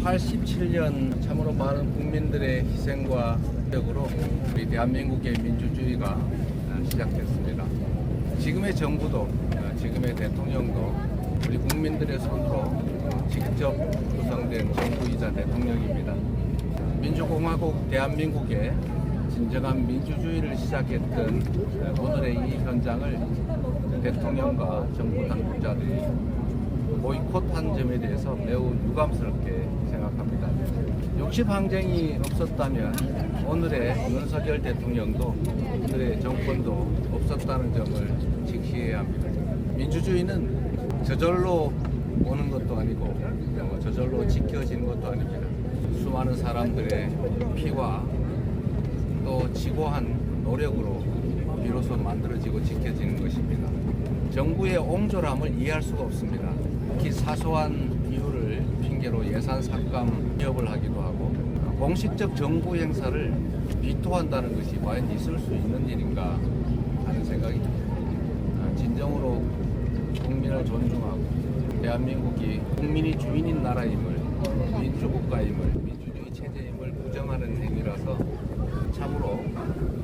87년 참으로 많은 국민들의 희생과 노력으로 우리 대한민국의 민주주의가 시작됐습니다. 지금의 정부도 지금의 대통령도 우리 국민들의 손으로 직접 구성된 정부이자 대통령입니다. 민주공화국 대한민국의 진정한 민주주의를 시작했던 오늘의 이 현장을 대통령과 정부 당국자들이 보이콧한 점에 대해서 매우 유감스럽게 생각합니다. 60항쟁이 없었다면 오늘의 윤석열 대통령도 오늘의 정권도 없었다는 점을 직시해야 합니다. 민주주의는 저절로 오는 것도 아니고 저절로 지켜지는 것도 아닙니다. 수많은 사람들의 피와 또 지고한 노력으로 비로소 만들어지고 지켜지는 것입니다. 정부의 옹졸함을 이해할 수가 없습니다. 특히 사소한 이유를 핑계로 예산 삭감 기업을 하기도 하고 공식적 정부 행사를 비토한다는 것이 과연 있을 수 있는 일인가 하는 생각이 듭니다. 진정으로 국민을 존중하고 대한민국이 국민이 주인인 나라임을, 민주국가임을, 민주주의 체제임을 부정하는 행위라서 참으로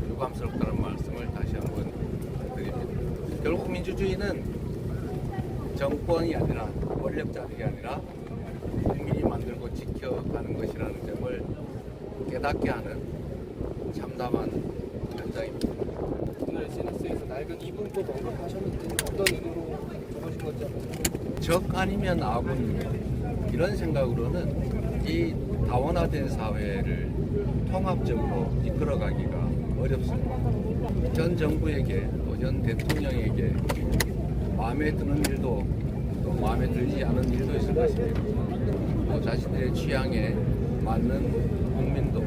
유감스럽다는 말씀을 다시 한번 드립니다. 결국 민주주의는 정권이 아니라 권력자들이 아니라 국민이 만들고 지켜가는 것이라는 점을 깨닫게 하는 참담한 현장입니다. 오늘 SNS에서 낡은 이분법 언급하셨는데 어떤 의도로 적으신 건지 한번. 적 아니면 아군 이런 생각으로는 이 다원화된 사회를 통합적으로 이끌어가기가 어렵습니다. 현 정부에게 또 현 대통령에게 마음에 드는 일도 또 마음에 들지 않은 일도 있을 것입니다. 또 자신들의 취향에 맞는 국민도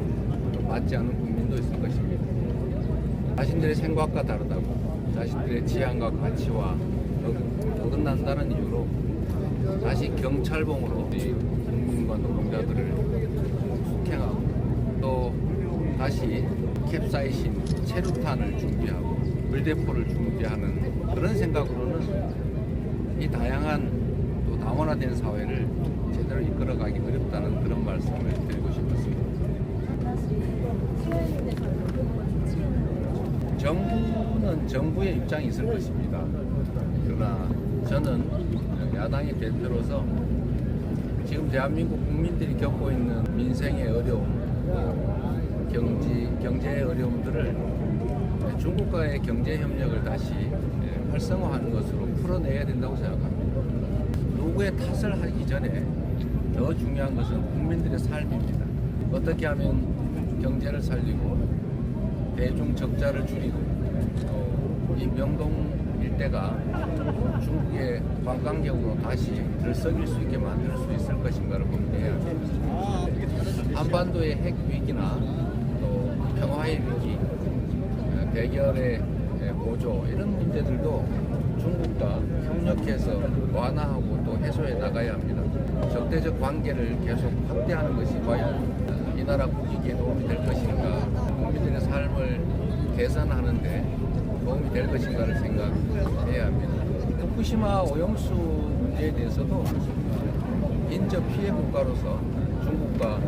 또 맞지 않은 국민도 있을 것입니다. 자신들의 생각과 다르다고 자신들의 취향과 가치와 어긋난다는 이유로 다시 경찰봉으로 우리 국민과 노동자들을 숙행하고 또 다시 캡사이신, 체류탄을 준비하고 물대포를 준비하는 그런 생각으로는 이 다양한 또 다원화된 사회를 제대로 이끌어가기 어렵다는 그런 말씀을 드리고 싶었습니다. 정부는 정부의 입장이 있을 것입니다. 그러나 저는 야당의 대표로서 지금 대한민국 국민들이 겪고 있는 민생의 어려움, 경제의 어려움들을 중국과의 경제 협력을 다시 활성화하는 것으로 풀어내야 된다고 생각합니다. 누구의 탓을 하기 전에 더 중요한 것은 국민들의 삶입니다. 어떻게 하면 경제를 살리고 대중 적자를 줄이고 이 명동 일대가 중국의 관광객으로 다시 들썩일 수 있게 만들 수 있을 것인가를 고민해야 합니다. 한반도의 핵 위기나 또 평화의 위기, 대결의 보조 이런 문제들도 중국과 협력해서 완화하고 또 해소해 나가야 합니다. 적대적 관계를 계속 확대하는 것이 과연 이 나라 국익에 도움이 될 것인가, 국민들의 삶을 개선하는데 도움이 될 것인가를 생각해야 합니다. 후쿠시마 오염수 문제에 대해서도 인접 피해 국가로서 중국과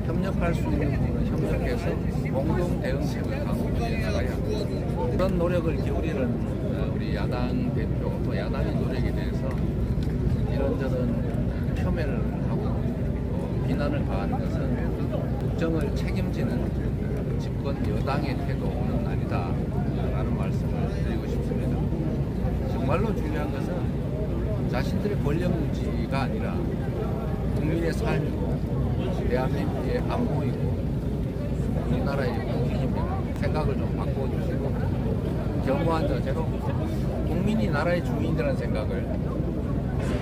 협력할 수 있는 부분은 협력해서 공동 대응책을 강구해 나가야 합니다. 그런 노력을 기울이는 우리 야당 대표 또 야당의 노력에 대해서 이런저런 폄훼를 하고 비난을 가하는 것은 국정을 책임지는 집권 여당의 태도는 아니다 라는 말씀을 드리고 싶습니다. 정말로 중요한 것은 자신들의 권력 유지가 아니라 국민의 삶이고 대한민국의 안보이고 우리나라의 국익입니다. 생각을 좀 바꿔주시고 겸허한 자세로 국민이 나라의 주인이라는 생각을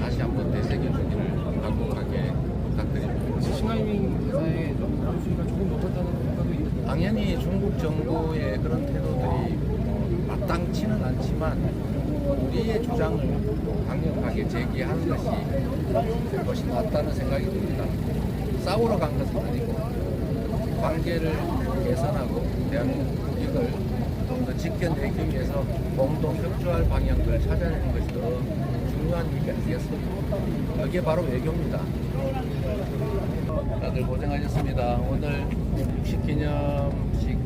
다시 한번 되새겨주기를 간곡하게 부탁드립니다. 시나이밍 대사의 수위가 조금 높았다는 평가도 있는데 당연히 중국 정부의 그런 태도들이 마땅치는 않지만 우리의 주장을 강력하게 제기하는 것이 훨씬 낫다는 생각이 듭니다. 싸우러 간 것은 아니고 관계를 개선하고 대한민국 국익을 좀 더 지켜내기 위해서 공동 협조할 방향을 찾아내는 것이 더 중요한 일이 아니겠습니까? 그게 바로 외교입니다. 다들 고생하셨습니다. 오늘 60기념식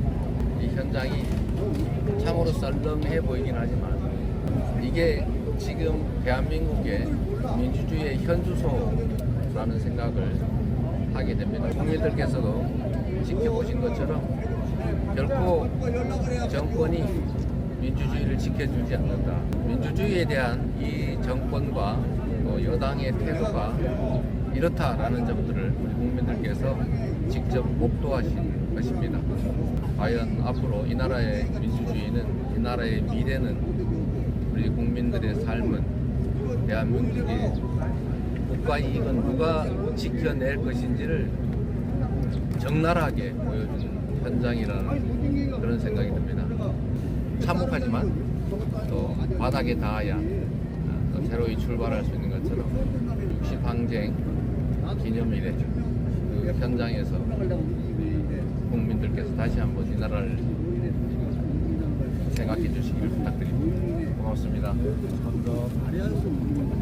이 현장이 참으로 썰렁해 보이긴 하지만 이게 지금 대한민국의 민주주의의 현주소라는 생각을 하게 됩니다. 국민들께서도 지켜보신 것처럼 결코 정권이 민주주의를 지켜주지 않는다. 민주주의에 대한 이 정권과 또 여당의 태도가 이렇다라는 점들을 우리 국민들께서 직접 목도하신 것입니다. 과연 앞으로 이 나라의 민주주의는, 이 나라의 미래는, 우리 국민들의 삶은, 대한민국의 국가 이익은 누가 지켜낼 것인지를 적나라하게 보여준 현장이라는 그런 생각이 듭니다. 참혹하지만 또 바닥에 닿아야 또 새로이 출발할 수 있는 것처럼 60항쟁 기념일에 그 현장에서 국민들께서 다시 한번 이 나라를 생각해 주시기를 부탁드립니다. 고맙습니다. 감사합니다.